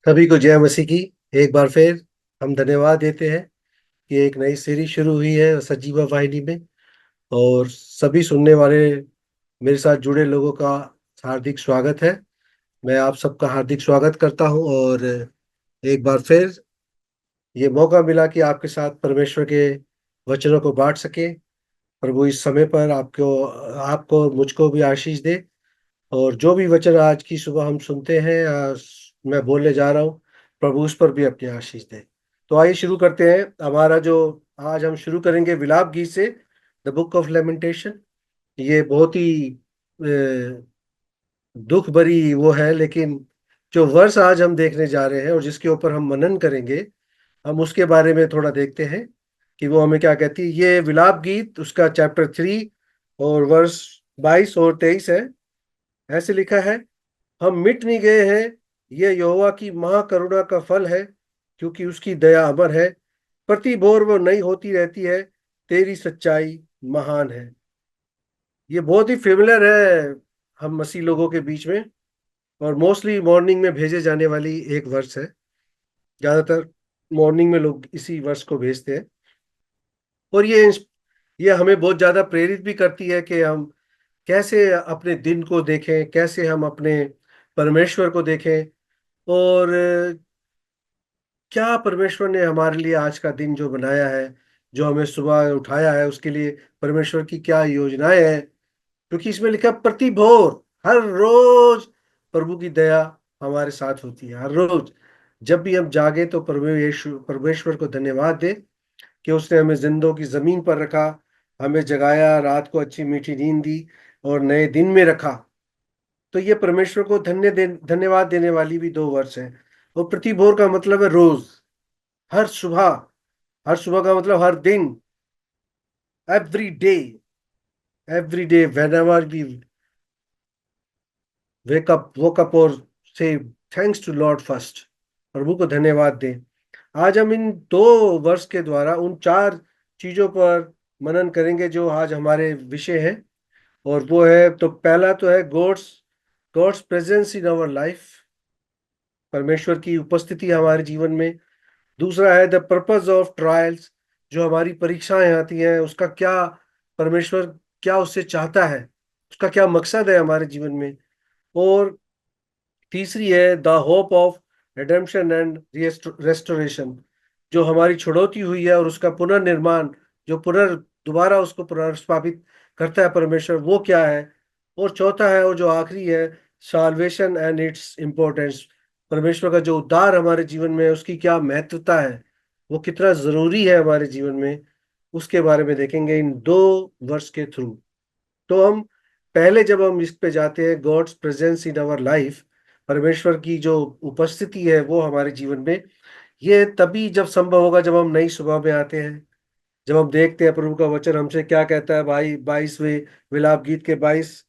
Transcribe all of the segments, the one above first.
सभी को जय मसीह की। एक बार फिर हम धन्यवाद देते हैं कि एक नई सीरीज शुरू हुई है सजीवा वाहिनी में। और सभी सुनने वाले मेरे साथ जुड़े लोगों का हार्दिक स्वागत है। मैं आप सबका हार्दिक स्वागत करता हूं। और एक बार फिर ये मौका मिला कि आपके साथ परमेश्वर के वचनों को बांट सके। प्रभु इस समय पर आपको आपको मुझको भी आशीष दे। और जो भी वचन आज की सुबह हम सुनते हैं मैं बोलने जा रहा हूँ, प्रभु उस पर भी अपनी आशीष दे। तो आइए शुरू करते हैं। हमारा जो आज हम शुरू करेंगे विलाप गीत से, द बुक ऑफ लेमेंटेशन। ये बहुत ही दुख भरी वो है, लेकिन जो वर्ष आज हम देखने जा रहे हैं और जिसके ऊपर हम मनन करेंगे, हम उसके बारे में थोड़ा देखते हैं कि वो हमें क्या कहती है। ये विलाप गीत उसका चैप्टर 3 और वर्ष 22 और 23 है। ऐसे लिखा है, हम मिट नहीं गए हैं, ये यहोवा की महाकरुणा का फल है, क्योंकि उसकी दया अमर है। प्रति भोर वो नई होती रहती है, तेरी सच्चाई महान है। ये बहुत ही फेमिलियर है हम मसीह लोगों के बीच में, और मोस्टली मॉर्निंग में भेजे जाने वाली एक वर्स है। ज्यादातर मॉर्निंग में लोग इसी वर्स को भेजते हैं। और ये हमें बहुत ज्यादा प्रेरित भी करती है कि हम कैसे अपने दिन को देखें, कैसे हम अपने परमेश्वर को देखें। और क्या परमेश्वर ने हमारे लिए आज का दिन जो बनाया है, जो हमें सुबह उठाया है, उसके लिए परमेश्वर की क्या योजनाएं हैं। क्योंकि इसमें लिखा है, प्रति भोर, हर रोज प्रभु की दया हमारे साथ होती है। हर रोज जब भी हम जागे तो परमेश्वर को धन्यवाद दे कि उसने हमें जिंदों की जमीन पर रखा, हमें जगाया, रात को अच्छी मीठी नींद दी और नए दिन में रखा। तो ये परमेश्वर को धन्यवाद देने वाली भी दो वर्ष है। और प्रति भोर का मतलब है रोज, हर सुबह। हर सुबह का मतलब हर दिन, every day. Every day whenever we woke up और say thanks to Lord first, प्रभु को धन्यवाद दें। आज हम इन दो वर्ष के द्वारा उन चार चीजों पर मनन करेंगे जो आज हमारे विषय है। और वो है, तो पहला तो है God's God's presence in our life, परमेश्वर की उपस्थिति हमारे जीवन में। दूसरा है द पर्पस ऑफ ट्रायल्स, जो हमारी परीक्षाएं आती हैं उसका क्या परमेश्वर क्या उससे चाहता है, उसका क्या मकसद है हमारे जीवन में। और तीसरी है the hope of redemption and restoration, जो हमारी छुड़ौती हुई है और उसका पुनर्निर्माण, जो दोबारा उसको पुनर्स्थापित करता है परमेश्वर, वो क्या है। और चौथा है और जो आखिरी है, साल्वेशन एंड इट्स इम्पोर्टेंस, परमेश्वर का जो उद्धार हमारे जीवन में है उसकी क्या महत्वता है, वो कितना जरूरी है हमारे जीवन में। उसके बारे में देखेंगे इन दो वर्ष के थ्रू। तो हम पहले जब हम इस पे जाते हैं, God's presence in our life, परमेश्वर की जो उपस्थिति है वो हमारे जीवन में, ये तभी जब संभव होगा जब हम नई सुबह में आते हैं, जब हम देखते हैं प्रभु का वचन हमसे क्या कहता है। भाई 22वें विलाप गीत के 22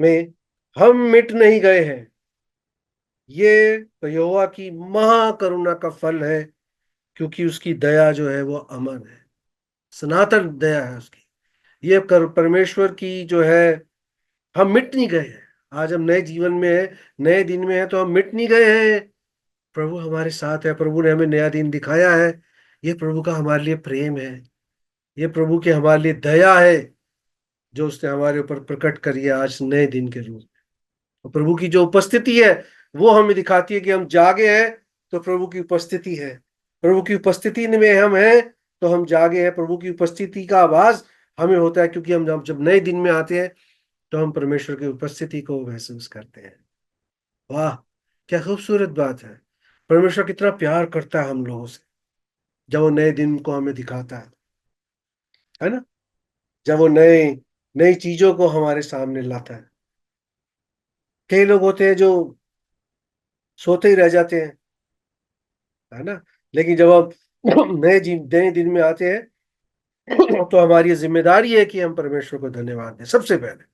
में, हम मिट नहीं गए हैं, ये तो यहोवा की महाकरुणा का फल है, क्योंकि उसकी दया जो है वो अमर है, सनातन दया है उसकी। ये परमेश्वर की जो है, हम मिट नहीं गए हैं। आज हम नए जीवन में है, नए दिन में है, तो हम मिट नहीं गए हैं। प्रभु हमारे साथ है, प्रभु ने हमें नया दिन दिखाया है। ये प्रभु का हमारे लिए प्रेम है, ये प्रभु की हमारे लिए दया है, जो उसने हमारे ऊपर प्रकट करी है आज नए दिन के रूप में। और प्रभु की जो उपस्थिति है वो हमें दिखाती है कि हम जागे हैं, तो प्रभु की उपस्थिति है। प्रभु की उपस्थिति में हम हैं, तो हम जागे हैं। प्रभु की उपस्थिति का आभास हमें होता है, क्योंकि हम जब नए दिन में आते हैं तो हम परमेश्वर की उपस्थिति को महसूस करते हैं। वाह, क्या खूबसूरत बात है। परमेश्वर कितना प्यार करता है हम लोगों से, जब वो नए दिन को हमें दिखाता है ना। जब वो नए नई चीजों को हमारे सामने लाता है। कई लोग होते हैं जो सोते ही रह जाते हैं, है ना। लेकिन जब हम नए दिन में आते हैं, तो हमारी ये जिम्मेदारी है कि हम परमेश्वर को धन्यवाद दें सबसे पहले।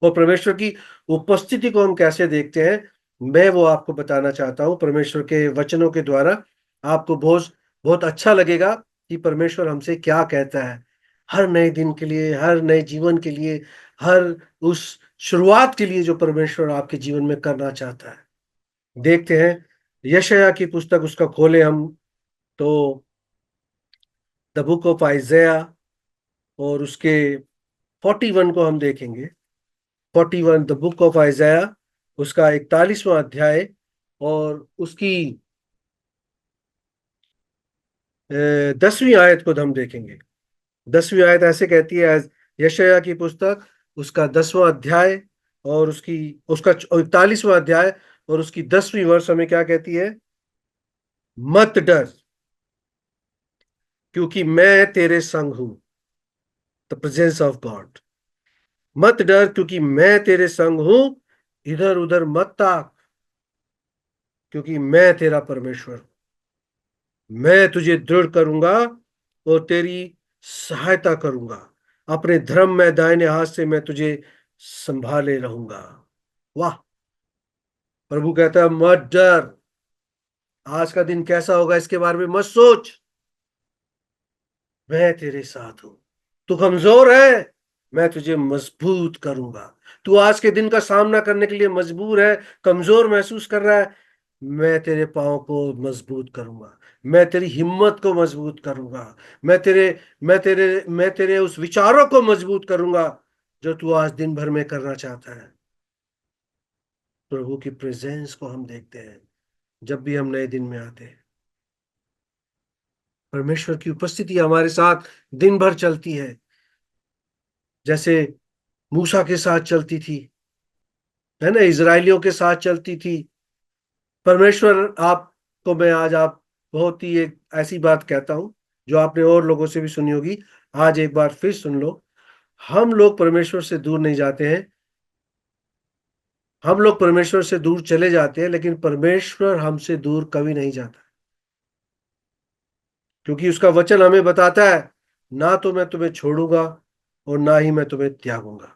और परमेश्वर की उपस्थिति को हम कैसे देखते हैं, मैं वो आपको बताना चाहता हूँ परमेश्वर के वचनों के द्वारा। आपको बहुत बहुत अच्छा लगेगा कि परमेश्वर हमसे क्या कहता है, हर नए दिन के लिए, हर नए जीवन के लिए, हर उस शुरुआत के लिए जो परमेश्वर आपके जीवन में करना चाहता है। देखते हैं यशायाह की पुस्तक उसका खोले हम तो द बुक ऑफ आइजैया, और उसके 41 को हम देखेंगे। 41 द बुक ऑफ आइजैया, उसका 41वां अध्याय, और उसकी 10वीं आयत को हम देखेंगे। 10वीं आयत ऐसे कहती है, यशायाह की पुस्तक उसका 10वां अध्याय और उसका 41वां अध्याय और उसकी 10वीं वर्ष हमें क्या कहती है? मत डर, क्योंकि मैं तेरे संग हूं। The presence of God. मत डर क्योंकि मैं तेरे संग हूं, इधर उधर मत ताक, क्योंकि मैं तेरा परमेश्वर हूं। मैं तुझे दृढ़ करूंगा और तेरी सहायता करूंगा। अपने धर्म में दाहिने हाथ से मैं तुझे संभाले रहूंगा। वाह! प्रभु कहता है मत डर। आज का दिन कैसा होगा इसके बारे में मत सोच, मैं तेरे साथ हूं। तू कमजोर है, मैं तुझे मजबूत करूंगा। तू आज के दिन का सामना करने के लिए मजबूर है, कमजोर महसूस कर रहा है, मैं तेरे पाँव को मजबूत करूंगा। मैं तेरी हिम्मत को मजबूत करूंगा। मैं तेरे उस विचारों को मजबूत करूंगा जो तू आज दिन भर में करना चाहता है। प्रभु की प्रेजेंस को हम देखते हैं जब भी हम नए दिन में आते हैं। परमेश्वर की उपस्थिति हमारे साथ दिन भर चलती है, जैसे मूसा के साथ चलती थी, है ना, इजरायलियों के साथ चलती थी। परमेश्वर आपको मैं आज आप बहुत ही एक ऐसी बात कहता हूं जो आपने और लोगों से भी सुनी होगी, आज एक बार फिर सुन लो। हम लोग परमेश्वर से दूर नहीं जाते हैं, हम लोग परमेश्वर से दूर चले जाते हैं, लेकिन परमेश्वर हमसे दूर कभी नहीं जाता, क्योंकि उसका वचन हमें बताता है, ना तो मैं तुम्हें छोड़ूंगा और ना ही मैं तुम्हें त्यागूंगा।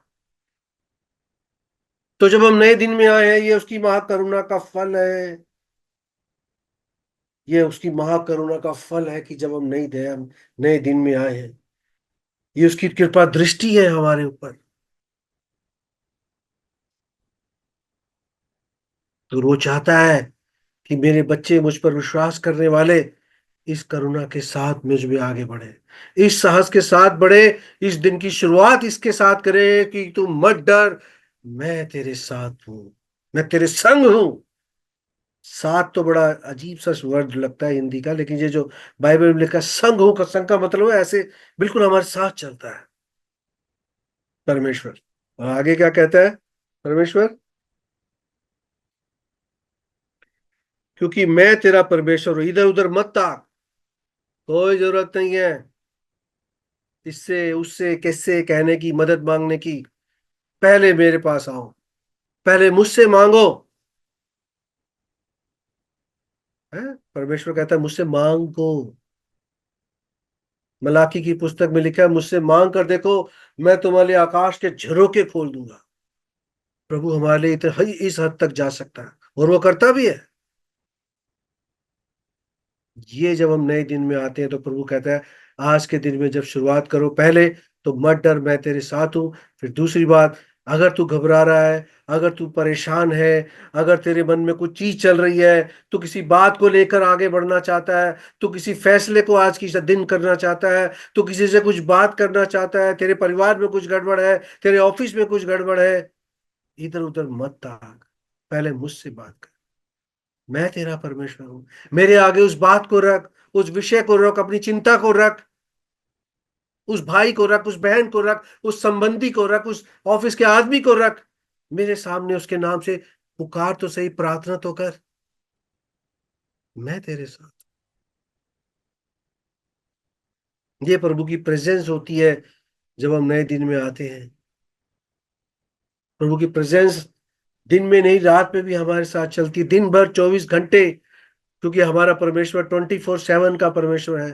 तो जब हम नए दिन में आए हैं, ये उसकी महाकरुणा का फल है। ये उसकी महाकरुणा का फल है कि जब हम नए दिन में आए हैं, ये उसकी कृपा दृष्टि है हमारे ऊपर। तो वो चाहता है कि मेरे बच्चे, मुझ पर विश्वास करने वाले, इस करुणा के साथ मुझ में आगे बढ़े, इस साहस के साथ बढ़े, इस दिन की शुरुआत इसके साथ करे कि तू मत डर, मैं तेरे साथ हूं, मैं तेरे संग हूं। साथ तो बड़ा अजीब सा वर्ड लगता है हिंदी का, लेकिन ये जो बाइबल में लिखा है, संग हूं का संग का मतलब है ऐसे बिल्कुल हमारे साथ चलता है परमेश्वर। और आगे क्या कहता है परमेश्वर? क्योंकि मैं तेरा परमेश्वर हूं, इधर उधर मत ताक। कोई जरूरत नहीं है इससे उससे किससे कहने की, मदद मांगने की। पहले मेरे पास आओ, पहले मुझसे मांगो। है, परमेश्वर कहता है मुझसे मांगो। मलाकी की पुस्तक में लिखा है, मुझसे मांग कर देखो, मैं तुम्हारे लिए आकाश के झरोखे खोल दूंगा। प्रभु हमारे लिए इस हद तक जा सकता है, और वो करता भी है। ये जब हम नए दिन में आते हैं तो प्रभु कहता है, आज के दिन में जब शुरुआत करो, पहले तो मत डर, मैं तेरे साथ हूं। फिर दूसरी बात, अगर तू घबरा रहा है, अगर तू परेशान है, अगर तेरे मन में कुछ चीज चल रही है, तू किसी बात को लेकर आगे बढ़ना चाहता है, तू किसी फैसले को आज की दिन करना चाहता है, तू किसी से कुछ बात करना चाहता है, तेरे परिवार में कुछ गड़बड़ है, तेरे ऑफिस में कुछ गड़बड़ है, इधर उधर मत ताक, पहले मुझसे बात कर। मैं तेरा परमेश्वर हूं। मेरे आगे उस बात को रख, उस विषय को रख, अपनी चिंता को रख, उस भाई को रख, उस बहन को रख, उस संबंधी को रख, उस ऑफिस के आदमी को रख। मेरे सामने उसके नाम से पुकार तो सही, प्रार्थना तो कर। मैं तेरे साथ। ये प्रभु की प्रेजेंस होती है जब हम नए दिन में आते हैं। प्रभु की प्रेजेंस दिन में नहीं, रात में भी हमारे साथ चलती है, दिन भर 24 घंटे। क्योंकि हमारा परमेश्वर 24/7 का परमेश्वर है।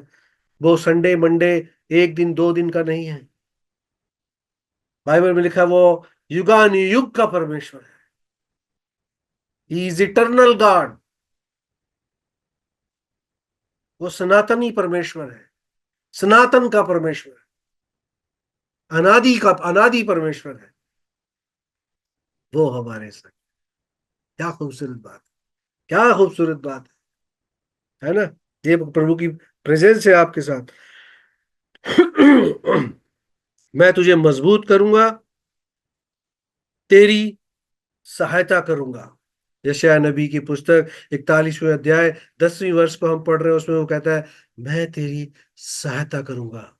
वो संडे मंडे, एक दिन दो दिन का नहीं है। बाइबल में लिखा है, वो युगान युग का परमेश्वर है। He is eternal God. वो सनातनी परमेश्वर है, सनातन का परमेश्वर है, अनादि परमेश्वर है। वो हमारे साथ, क्या खूबसूरत बात। क्या खूबसूरत बात है ना। ये प्रभु की प्रेजेंस है आपके साथ। मैं तुझे मजबूत करूंगा, तेरी सहायता करूंगा। यशायाह नबी की पुस्तक 41वें अध्याय 10वीं वर्ष को हम पढ़ रहे हैं, उसमें वो कहता है, मैं तेरी सहायता करूंगा,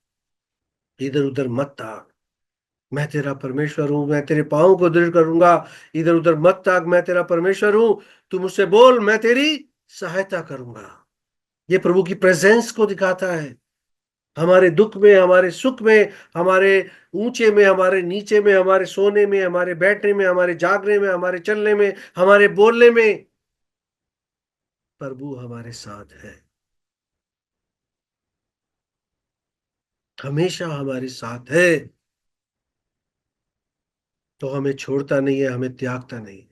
इधर उधर मत ताक, मैं तेरा परमेश्वर हूं, मैं तेरे पाँव को दृढ़ करूंगा, इधर उधर मत ताक, मैं तेरा परमेश्वर हूं, तू मुझसे बोल, मैं तेरी सहायता करूंगा। ये प्रभु की प्रेजेंस को दिखाता है। हमारे दुख में, हमारे सुख में, हमारे ऊंचे में, हमारे नीचे में, हमारे सोने में, हमारे बैठने में, हमारे जागने में, हमारे चलने में, हमारे बोलने में प्रभु हमारे साथ है, हमेशा हमारे साथ है। तो हमें छोड़ता नहीं है, हमें त्यागता नहीं है।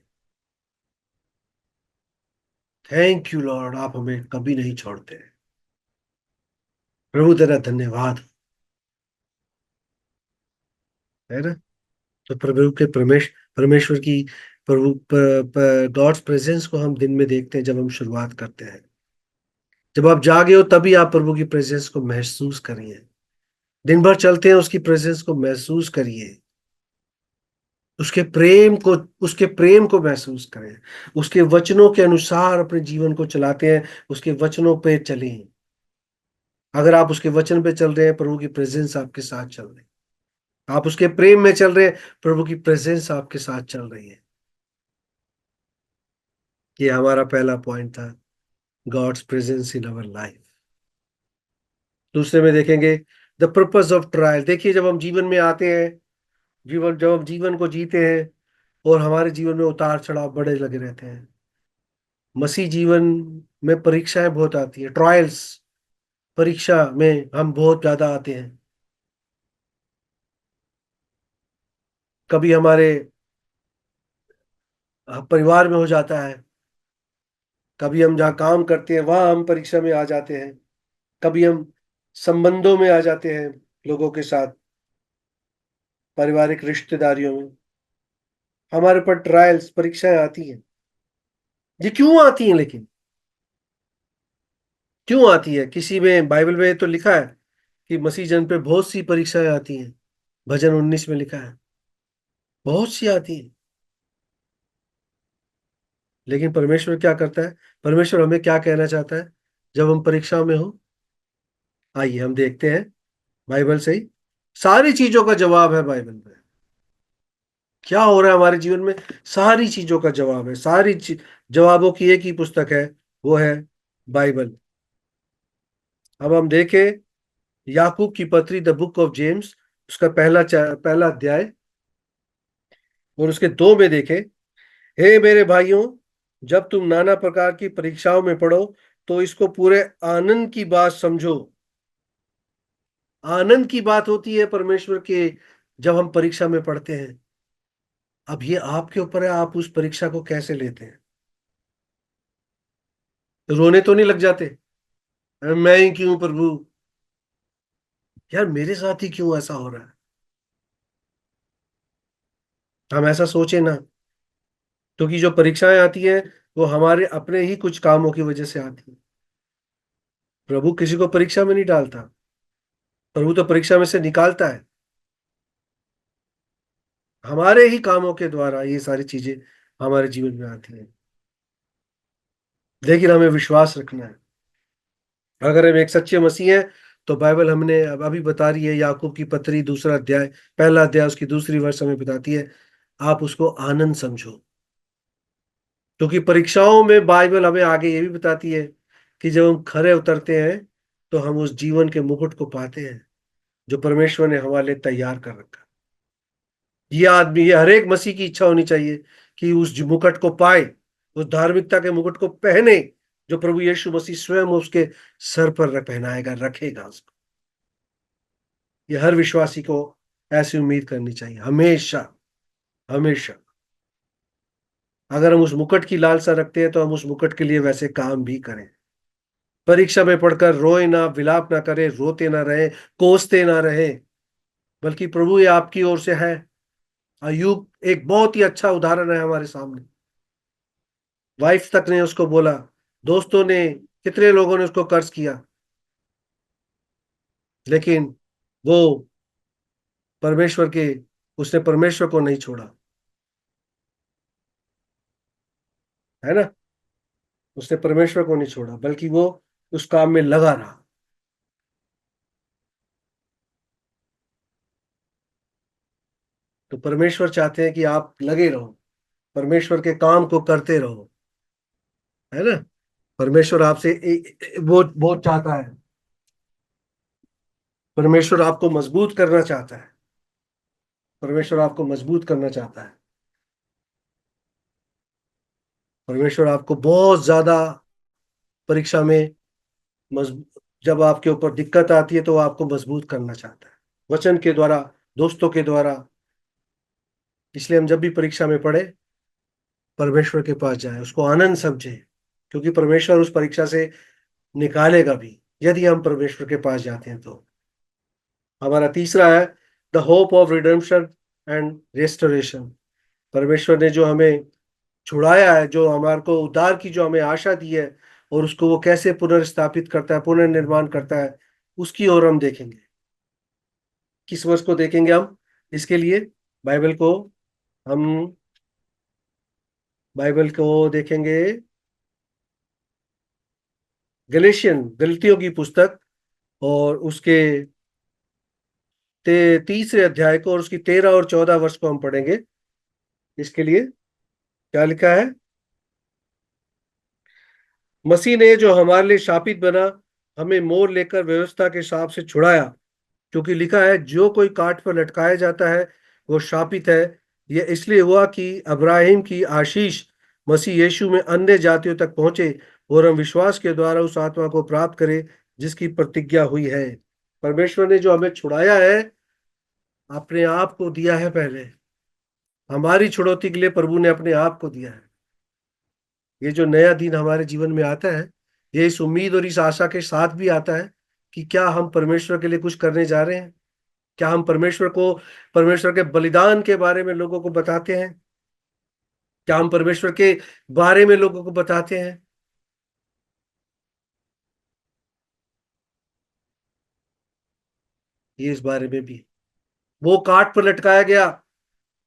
थैंक यू लॉर्ड, आप हमें कभी नहीं छोड़ते। प्रभु तेरा धन्यवाद, है ना। तो प्रभु के परमेश्वर की, प्रभु गॉड्स प्रेजेंस को हम दिन में देखते हैं जब हम शुरुआत करते हैं। जब आप जागे हो तभी आप प्रभु की प्रेजेंस को महसूस करिए। दिन भर चलते हैं, उसकी प्रेजेंस को महसूस करिए। उसके प्रेम को उसके प्रेम को महसूस करें। उसके वचनों के अनुसार अपने जीवन को चलाते हैं, उसके वचनों पे चलें। अगर आप उसके वचन पे चल रहे हैं, प्रभु की प्रेजेंस आपके साथ चल रही है। आप उसके प्रेम में चल रहे हैं, प्रभु की प्रेजेंस आपके साथ चल रही है। ये हमारा पहला पॉइंट था, God's presence in our life. दूसरे में देखेंगे, द पर्पस ऑफ ट्रायल। देखिए, जब हम जीवन में आते हैं, जब हम जीवन को जीते हैं और हमारे जीवन में उतार चढ़ाव बड़े लगे रहते हैं। मसीह जीवन में परीक्षाएं बहुत आती है, ट्रायल्स, परीक्षा में हम बहुत ज्यादा आते हैं। कभी हमारे परिवार में हो जाता है, कभी हम जहाँ काम करते हैं वहां हम परीक्षा में आ जाते हैं, कभी हम संबंधों में आ जाते हैं, लोगों के साथ, पारिवारिक रिश्तेदारियों में हमारे पर ट्रायल्स, परीक्षाएं आती हैं। ये क्यों आती हैं लेकिन? क्यों आती है? किसी में बाइबल में तो लिखा है कि मसीह जन पे बहुत सी परीक्षाएं आती हैं। भजन 19 में लिखा है, बहुत सी आती हैं। लेकिन परमेश्वर क्या करता है? परमेश्वर हमें क्या कहना चाहता है जब हम परीक्षाओं में हो? आइए हम देखते हैं बाइबल से ही। सारी चीजों का जवाब है बाइबल में। क्या हो रहा है हमारे जीवन में, सारी चीजों का जवाब है। जवाबों की एक ही पुस्तक है, वो है बाइबल। अब हम देखें याकूब की पत्री, द बुक ऑफ जेम्स, उसका पहला अध्याय और उसके 2 में देखें। हे मेरे भाइयों, जब तुम नाना प्रकार की परीक्षाओं में पढ़ो तो इसको पूरे आनंद की बात समझो। आनंद की बात होती है परमेश्वर के, जब हम परीक्षा में पढ़ते हैं। अब ये आपके ऊपर है, आप उस परीक्षा को कैसे लेते हैं। रोने तो नहीं लग जाते, अरे मैं ही क्यों प्रभु, यार मेरे साथ ही क्यों ऐसा हो रहा है। हम ऐसा सोचे ना, क्योंकि जो परीक्षाएं आती हैं वो हमारे अपने ही कुछ कामों की वजह से आती हैं। प्रभु किसी को परीक्षा में नहीं डालता, प्रभु तो परीक्षा में से निकालता है। हमारे ही कामों के द्वारा ये सारी चीजें हमारे जीवन में आती हैं। लेकिन हमें विश्वास रखना है, अगर हम एक सच्चे मसीह हैं तो बाइबल हमने अब अभी बता रही है, याकूब की पत्री 2 अध्याय, पहला अध्याय उसकी 2 वर्ष हमें बताती है, आप उसको आनंद समझो। क्योंकि परीक्षाओं में बाइबल हमें आगे ये भी बताती है कि जब हम खरे उतरते हैं तो हम उस जीवन के मुकुट को पाते हैं जो परमेश्वर ने हमारे लिए तैयार कर रखा। ये हर एक मसीह की इच्छा होनी चाहिए कि उस मुकुट को पाए, उस धार्मिकता के मुकुट को पहने जो प्रभु यीशु मसीह स्वयं उसके सर पर पहनाएगा, रखेगा उसको। ये हर विश्वासी को ऐसी उम्मीद करनी चाहिए, हमेशा, हमेशा। अगर हम उस मुकुट की लालसा रखते हैं तो हम उस मुकुट के लिए वैसे काम भी करें। परीक्षा में पढ़कर रोए ना, विलाप ना करें, रोते ना रहे, कोसते ना रहे, बल्कि प्रभु ये आपकी ओर से है। अयूब एक बहुत ही अच्छा उदाहरण है हमारे सामने। वाइफ तक ने उसको बोला, दोस्तों ने, कितने लोगों ने उसको कर्ज किया, लेकिन वो परमेश्वर के उसने परमेश्वर को नहीं छोड़ा, है ना। उसने परमेश्वर को नहीं छोड़ा, बल्कि वो उस काम में लगा रहा। तो परमेश्वर चाहते हैं कि आप लगे रहो, परमेश्वर के काम को करते रहो, है ना। परमेश्वर आपसे वो चाहता है, परमेश्वर आपको मजबूत करना चाहता है, परमेश्वर आपको मजबूत करना चाहता है, परमेश्वर आपको बहुत ज्यादा परीक्षा में जब आपके ऊपर दिक्कत आती है तो वो आपको मजबूत करना चाहता है, वचन के द्वारा, दोस्तों के द्वारा। इसलिए हम जब भी परीक्षा में पढ़े, परमेश्वर के पास जाए, उसको आनंद समझे, क्योंकि परमेश्वर उस परीक्षा से निकालेगा भी, यदि हम परमेश्वर के पास जाते हैं तो। हमारा तीसरा है the hope of redemption and restoration. परमेश्वर ने जो हमें छुड़ाया है, जो हमारे को उद्धार की जो हमें आशा दी है, और उसको वो कैसे पुनर्स्थापित करता है, पुनर्निर्माण करता है, उसकी ओर हम देखेंगे। किस वर्ष को देखेंगे हम इसके लिए? बाइबल को हम बाइबल को देखेंगे, गलतियों की पुस्तक, और उसके तीसरे अध्याय को, और उसकी 13 और 14 वर्ष को हम पढ़ेंगे। इसके लिए क्या लिखा है? मसीह ने जो हमारे लिए शापित बना, हमें मोल लेकर व्यवस्था के हिसाब से छुड़ाया, क्योंकि लिखा है, जो कोई काट पर लटकाया जाता है वो शापित है। यह इसलिए हुआ कि अब्राहिम की आशीष मसीह यीशु में अन्य जातियों तक पहुंचे, और हम विश्वास के द्वारा उस आत्मा को प्राप्त करें जिसकी प्रतिज्ञा हुई है। परमेश्वर ने जो हमें छुड़ाया है, अपने आप को दिया है पहले। हमारी छुड़ौती के लिए प्रभु ने अपने आप को दिया है। ये जो नया दिन हमारे जीवन में आता है, ये इस उम्मीद और इस आशा के साथ भी आता है कि क्या हम परमेश्वर के लिए कुछ करने जा रहे हैं, क्या हम परमेश्वर के बलिदान के बारे में लोगों को बताते हैं, क्या हम परमेश्वर के बारे में लोगों को बताते हैं। ये इस बारे में भी, वो काट पर लटकाया गया,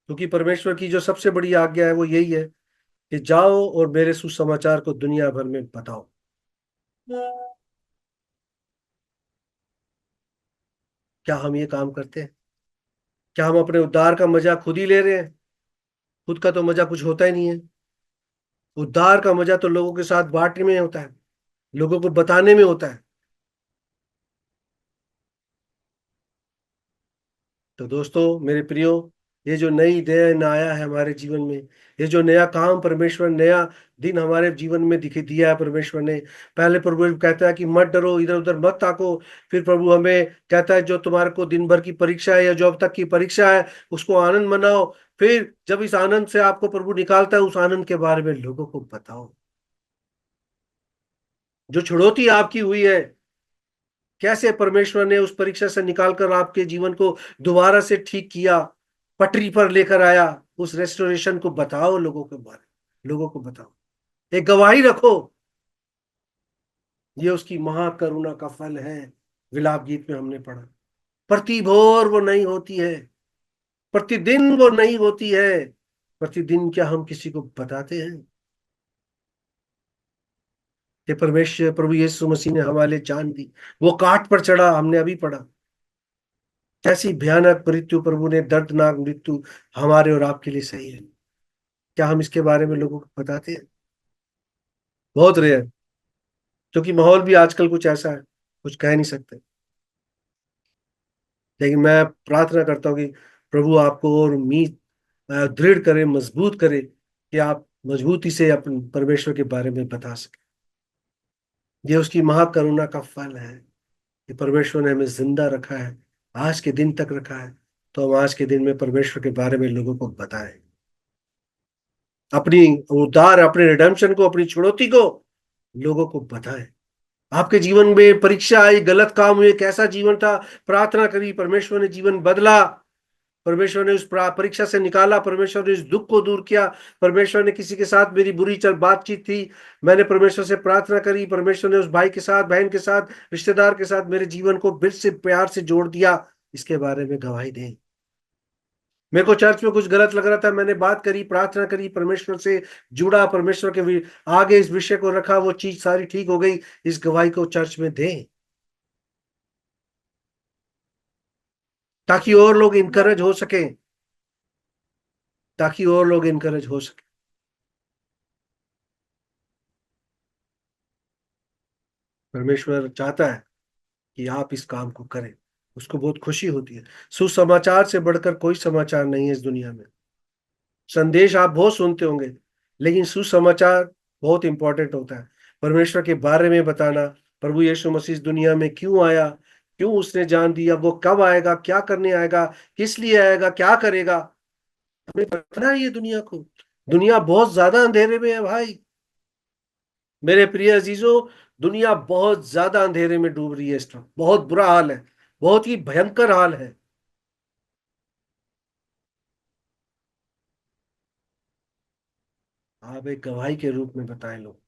क्योंकि परमेश्वर की जो सबसे बड़ी आज्ञा है वो यही है कि जाओ और मेरे सुसमाचार को दुनिया भर में बताओ। क्या हम ये काम करते हैं? क्या हम अपने उद्धार का मजा खुद ही ले रहे हैं? खुद का तो मजा कुछ होता ही नहीं है। उद्धार का मजा तो लोगों के साथ बांटने में होता है, लोगों को बताने में होता है। तो दोस्तों मेरे प्रियो, ये जो नई दिन आया है हमारे जीवन में, ये जो नया काम परमेश्वर, नया दिन हमारे जीवन में दिखे दिया है परमेश्वर ने। पहले प्रभु कहता है कि मत डरो, इधर उधर मत ताको। फिर प्रभु हमें कहता है, जो तुम्हारे को दिन भर की परीक्षा है या जो अब तक की परीक्षा है, उसको आनंद मनाओ। फिर जब इस आनंद से आपको प्रभु निकालता है, उस आनंद के बारे में लोगों को बताओ। जो छुड़ौती आपकी हुई है, कैसे परमेश्वर ने उस परीक्षा से निकालकर आपके जीवन को दोबारा से ठीक किया, पटरी पर लेकर आया, उस रेस्टोरेशन को बताओ, लोगों को बताओ, एक गवाही रखो। ये उसकी महाकरुणा का फल है। विलाप गीत में हमने पढ़ा, प्रति भोर वो नहीं होती है, प्रतिदिन वो नहीं होती है। प्रतिदिन क्या हम किसी को बताते हैं कि परमेश्वर प्रभु यीशु मसीह ने हमारे लिए जान दी, वो काट पर चढ़ा, हमने अभी पढ़ा। कैसी भयानक मृत्यु, प्रभु ने दर्दनाक मृत्यु हमारे और आपके लिए सही है। क्या हम इसके बारे में लोगों को बताते हैं? बहुत रेयर, क्योंकि माहौल भी आजकल कुछ ऐसा है, कुछ कह नहीं सकते। लेकिन मैं प्रार्थना करता हूँ कि प्रभु आपको और उम्मीद दृढ़ करे, मजबूत करे, कि आप मजबूती से अपने परमेश्वर के बारे में बता सके। ये उसकी महाकरुणा का फल है कि परमेश्वर ने हमें जिंदा रखा है, आज के दिन तक रखा है। तो हम आज के दिन में परमेश्वर के बारे में लोगों को बताएं, अपनी उद्धार, अपने रिडेम्पशन को, अपनी छुड़ौती को लोगों को बताएं। आपके जीवन में परीक्षा आई, गलत काम हुए, कैसा जीवन था, प्रार्थना करी, परमेश्वर ने जीवन बदला, परमेश्वर ने उस परीक्षा से निकाला, परमेश्वर ने उस दुख को दूर किया। परमेश्वर ने किसी के साथ मेरी बुरी चल बातचीत थी, मैंने परमेश्वर से प्रार्थना करी, परमेश्वर ने उस भाई के साथ, बहन के साथ, रिश्तेदार के साथ मेरे जीवन को फिर से प्यार से जोड़ दिया। इसके बारे में गवाही दें। मेरे को चर्च में कुछ गलत लग रहा था, मैंने बात करी, प्रार्थना करी, परमेश्वर से जुड़ा, परमेश्वर के आगे इस विषय को रखा, वो चीज सारी ठीक हो गई। इस गवाही को चर्च में दें, ताकि और लोग इनकरेज हो सके, ताकि और लोग इनकरेज हो सके। परमेश्वर चाहता है कि आप इस काम को करें, उसको बहुत खुशी होती है। सुसमाचार से बढ़कर कोई समाचार नहीं है इस दुनिया में। संदेश आप बहुत सुनते होंगे, लेकिन सुसमाचार बहुत इंपॉर्टेंट होता है। परमेश्वर के बारे में बताना, प्रभु यीशु मसीह इस दुनिया में क्यों आया, क्यों उसने जान दिया, वो कब आएगा, क्या करने आएगा, किस लिए आएगा, क्या करेगा, हमें पता है। ये दुनिया को, दुनिया बहुत ज्यादा अंधेरे में है भाई। मेरे प्रिय अजीजों, दुनिया बहुत ज्यादा अंधेरे में डूब रही है इस वक्त, बहुत बुरा हाल है, बहुत ही भयंकर हाल है। आप एक गवाही के रूप में बताएं लोग।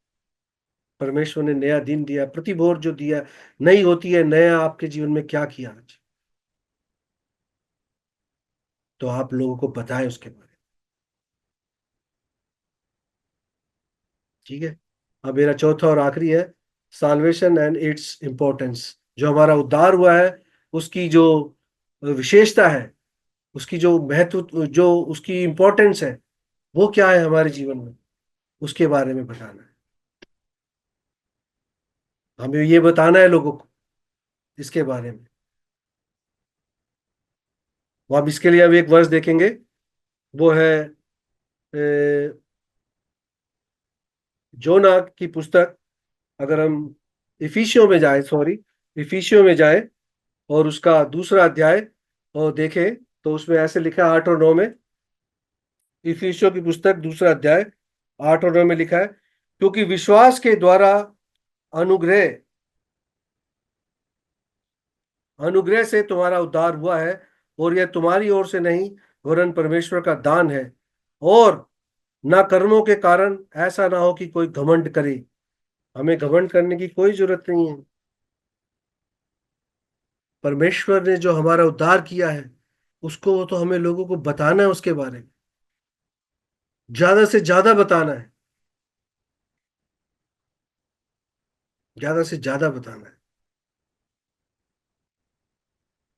परमेश्वर ने नया दिन दिया, प्रतिभोर जो दिया, नई होती है, नया आपके जीवन में क्या किया आज, तो आप लोगों को बताएं उसके बारे में। ठीक है। अब मेरा चौथा और आखिरी है, साल्वेशन एंड इट्स इम्पोर्टेंस। जो हमारा उद्धार हुआ है, उसकी जो विशेषता है, उसकी जो महत्व, जो उसकी इम्पोर्टेंस है, वो क्या है हमारे जीवन में, उसके बारे में बताना है। हमें ये बताना है लोगों को इसके बारे में। वो अब इसके लिए अब एक वर्ष देखेंगे, वो है जोना की पुस्तक। अगर हम इफिसियों में जाए, सॉरी, इफिसियों में जाए और उसका दूसरा अध्याय और देखें, तो उसमें ऐसे लिखा है 8 और 9 में। इफिसियों की पुस्तक दूसरा अध्याय 8 और 9 में लिखा है, क्योंकि विश्वास के द्वारा अनुग्रह अनुग्रह से तुम्हारा उद्धार हुआ है, और यह तुम्हारी ओर से नहीं, वरन परमेश्वर का दान है, और ना कर्मों के कारण, ऐसा ना हो कि कोई घमंड करे। हमें घमंड करने की कोई जरूरत नहीं है। परमेश्वर ने जो हमारा उद्धार किया है, उसको तो हमें लोगों को बताना है, उसके बारे में ज्यादा से ज्यादा बताना है, ज्यादा से ज्यादा बताना है।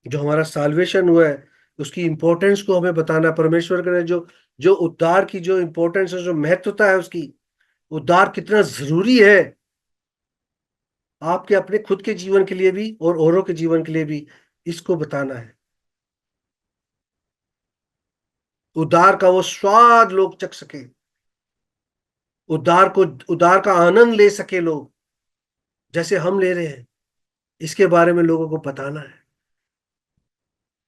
जो हमारा साल्वेशन हुआ है, उसकी इंपॉर्टेंस को हमें बताना है। परमेश्वर ने जो जो उद्धार की जो इंपॉर्टेंस है, जो महत्वता है उसकी, उद्धार कितना जरूरी है आपके अपने खुद के जीवन के लिए भी और औरों के जीवन के लिए भी, इसको बताना है। उद्धार का वो स्वाद लोग चख सके, उद्धार को, उद्धार का आनंद ले सके लोग, जैसे हम ले रहे हैं। इसके बारे में लोगों को बताना है।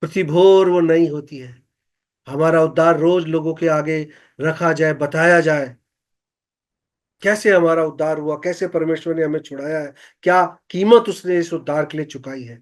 प्रतिभोर वो नहीं होती है, हमारा उद्धार रोज लोगों के आगे रखा जाए, बताया जाए, कैसे हमारा उद्धार हुआ, कैसे परमेश्वर ने हमें छुड़ाया है, क्या कीमत उसने इस उद्धार के लिए चुकाई है।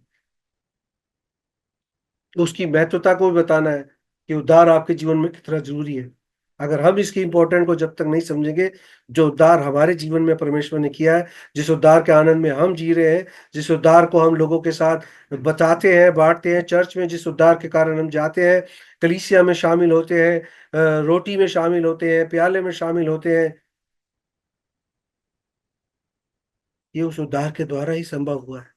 उसकी महत्वता को भी बताना है कि उद्धार आपके जीवन में कितना जरूरी है। अगर हम इसकी इंपॉर्टेंट को जब तक नहीं समझेंगे, जो उद्धार हमारे जीवन में परमेश्वर ने किया है, जिस उद्धार के आनंद में हम जी रहे हैं, जिस उद्धार को हम लोगों के साथ बताते हैं, बांटते हैं, चर्च में जिस उद्धार के कारण हम जाते हैं, कलीसिया में शामिल होते हैं, रोटी में शामिल होते हैं, प्याले में शामिल होते हैं, ये उस उद्धार के द्वारा ही संभव हुआ है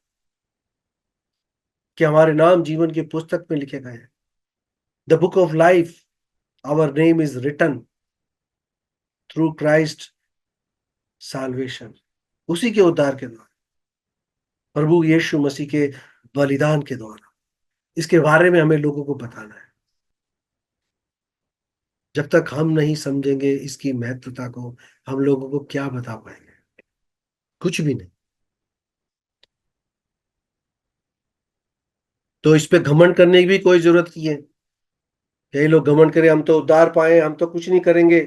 कि हमारे नाम जीवन की पुस्तक में लिखे गए हैं। The book of life, our name is written through Christ salvation. उसी के उद्धार के द्वारा, प्रभु यीशु मसीह के बलिदान के द्वारा, इसके बारे में हमें लोगों को बताना है। जब तक हम नहीं समझेंगे इसकी महत्वता को, हम लोगों को क्या बता पाएंगे, कुछ भी नहीं। तो इस पे घमंड करने की भी कोई जरूरत नहीं है। कई लोग घमंड करें, हम तो उद्धार पाए, हम तो कुछ नहीं करेंगे।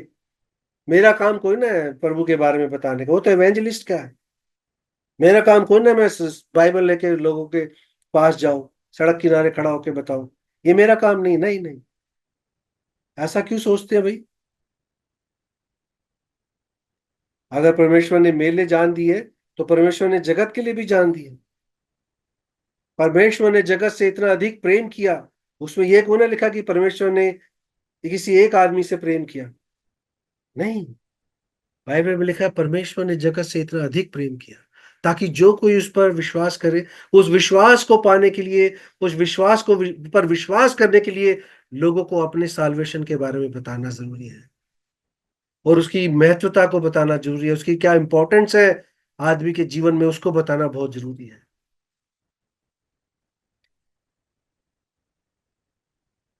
मेरा काम कोई ना है प्रभु के बारे में बताने का, वो तो एवेंजलिस्ट का है। मेरा काम कोई ना, मैं बाइबल लेके लोगों के पास जाऊं, सड़क किनारे खड़ा होके बताऊं, ये मेरा काम नहीं, नहीं नहीं। ऐसा क्यों सोचते हैं भाई? अगर परमेश्वर ने मेरे लिए जान दी है तो परमेश्वर ने जगत के लिए भी जान दी है। परमेश्वर ने जगत से इतना अधिक प्रेम किया। उसमें यह क्यों ना लिखा कि परमेश्वर ने किसी एक आदमी से प्रेम किया? नहीं, बाइबल में लिखा है परमेश्वर ने जगत से इतना अधिक प्रेम किया ताकि जो कोई उस पर विश्वास करे, उस विश्वास को पाने के लिए, उस विश्वास को पर विश्वास करने के लिए लोगों को अपने साल्वेशन के बारे में बताना जरूरी है और उसकी महत्वता को बताना जरूरी है, उसकी क्या इंपॉर्टेंस है आदमी के जीवन में, उसको बताना बहुत जरूरी है।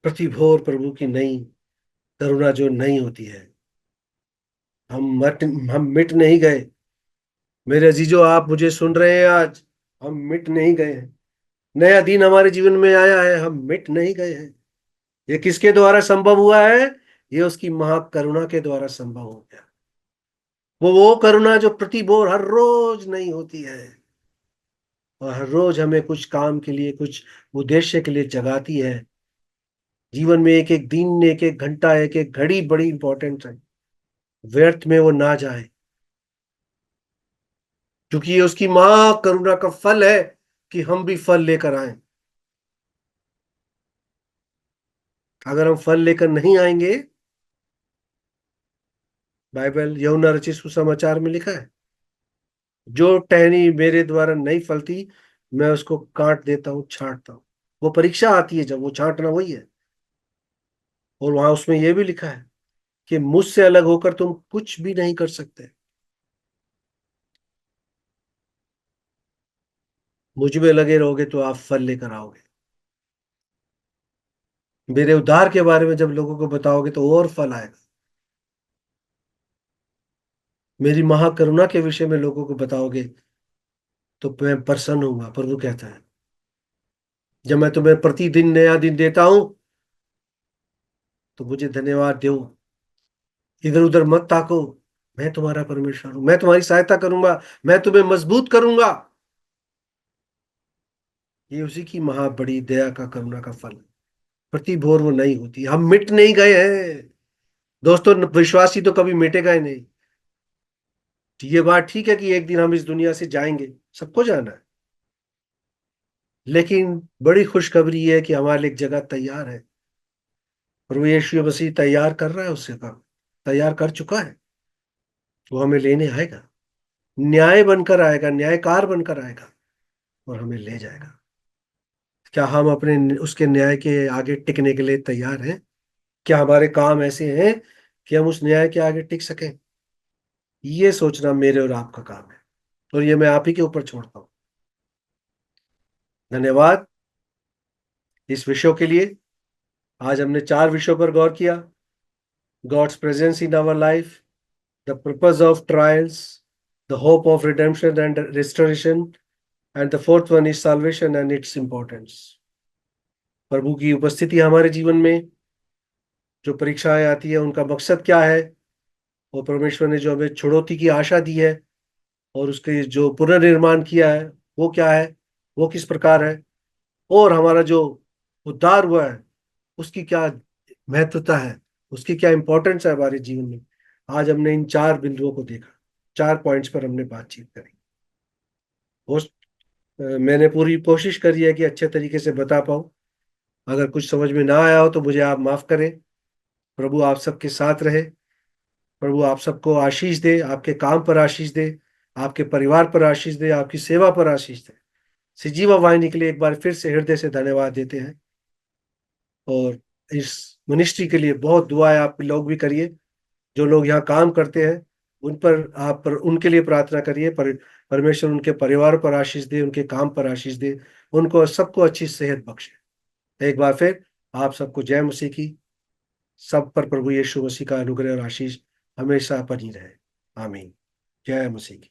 प्रतिभोर प्रभु की नई करुणा जो नई होती है। हम मिट नहीं गए। मेरे अजीजों, आप मुझे सुन रहे हैं आज, हम मिट नहीं गए हैं। नया दिन हमारे जीवन में आया है, हम मिट नहीं गए हैं। ये किसके द्वारा संभव हुआ है? ये उसकी महाकरुणा के द्वारा संभव हो गया। वो करुणा जो प्रति बोर हर रोज नहीं होती है और हर रोज हमें कुछ काम के लिए, कुछ उद्देश्य के लिए जगाती है। जीवन में एक एक दिन, एक एक घंटा, एक एक घड़ी बड़ी इंपॉर्टेंट है। व्यर्थ में वो ना जाए, क्योंकि ये उसकी महाकरुणा का फल है कि हम भी फल लेकर आए। अगर हम फल लेकर नहीं आएंगे, बाइबल यूहन्ना रचित सुसमाचार में लिखा है, जो टहनी मेरे द्वारा नहीं फलती मैं उसको काट देता हूँ, छांटता हूँ। वो परीक्षा आती है जब, वो छांटना वही है। और वहां उसमें यह भी लिखा है कि मुझसे अलग होकर तुम कुछ भी नहीं कर सकते। मुझ में लगे रहोगे तो आप फल लेकर आओगे। मेरे उद्धार के बारे में जब लोगों को बताओगे तो और फल आएगा। मेरी महाकरुणा के विषय में लोगों को बताओगे तो मैं प्रसन्न होऊंगा, प्रभु कहता है। जब मैं तुम्हें प्रतिदिन नया दिन देता हूं तो मुझे धन्यवाद दो। इधर उधर मत ताको। मैं तुम्हारा परमेश्वर हूं, मैं तुम्हारी सहायता करूंगा, मैं तुम्हें मजबूत करूंगा। ये उसी की महा बड़ी दया का, करुणा का फल है। प्रति भोर वो नहीं होती, हम मिट नहीं गए हैं। दोस्तों, विश्वासी तो कभी मिटेगा ही नहीं। ये बात ठीक है कि एक दिन हम इस दुनिया से जाएंगे, सबको जाना है। लेकिन बड़ी खुशखबरी है कि हमारे लिए एक जगह तैयार है। प्रभु यीशु मसीह तैयार कर रहा है, उससे काम तैयार कर चुका है। वो हमें लेने आएगा, न्याय बनकर आएगा, न्यायकार बनकर आएगा और हमें ले जाएगा। क्या हम अपने उसके न्याय के आगे टिकने के लिए तैयार हैं? क्या हमारे काम ऐसे हैं कि हम उस न्याय के आगे टिक सकें? ये सोचना मेरे और आपका काम है और ये मैं आप ही के ऊपर छोड़ता हूँ। धन्यवाद इस विषयों के लिए। आज हमने 4 विषयों पर गौर किया। God's presence in our life, the purpose of trials, the hope of redemption and restoration, and the fourth one is salvation and its importance. प्रभु की उपस्थिति हमारे जीवन में, जो परीक्षाएं आती है उनका मकसद क्या है, और परमेश्वर ने जो हमें छुड़ौती की आशा दी है और उसके जो पुनर्निर्माण किया है वो क्या है, वो किस प्रकार है, और हमारा जो उद्धार हुआ है उसकी क्या महत्वता है, उसकी क्या इंपॉर्टेंस है हमारे जीवन में। आज हमने इन 4 बिंदुओं को देखा, 4 पॉइंट्स पर हमने बातचीत करी। मैंने पूरी कोशिश करी है कि अच्छे तरीके से बता पाऊँ। अगर कुछ समझ में ना आया हो तो मुझे आप माफ करें। प्रभु आप सबके साथ रहे। प्रभु आप सबको आशीष दे, आपके काम पर आशीष दे, आपके परिवार पर आशीष दे, आपकी सेवा पर आशीष दे। सजीवा वाहिनी के लिए एक बार फिर से हृदय से धन्यवाद देते हैं और इस मिनिस्ट्री के लिए बहुत दुआएं आप लोग भी करिए। जो लोग यहाँ काम करते हैं उन पर आप पर उनके लिए प्रार्थना करिए। परमेश्वर उनके परिवार पर आशीष दे, उनके काम पर आशीष दे, उनको सबको अच्छी सेहत बख्शे। एक बार फिर आप सबको जय मसीह की। सब पर प्रभु यीशु मसीह का अनुग्रह और आशीष हमेशा बनी रहे। आमीन। जय मसीह की।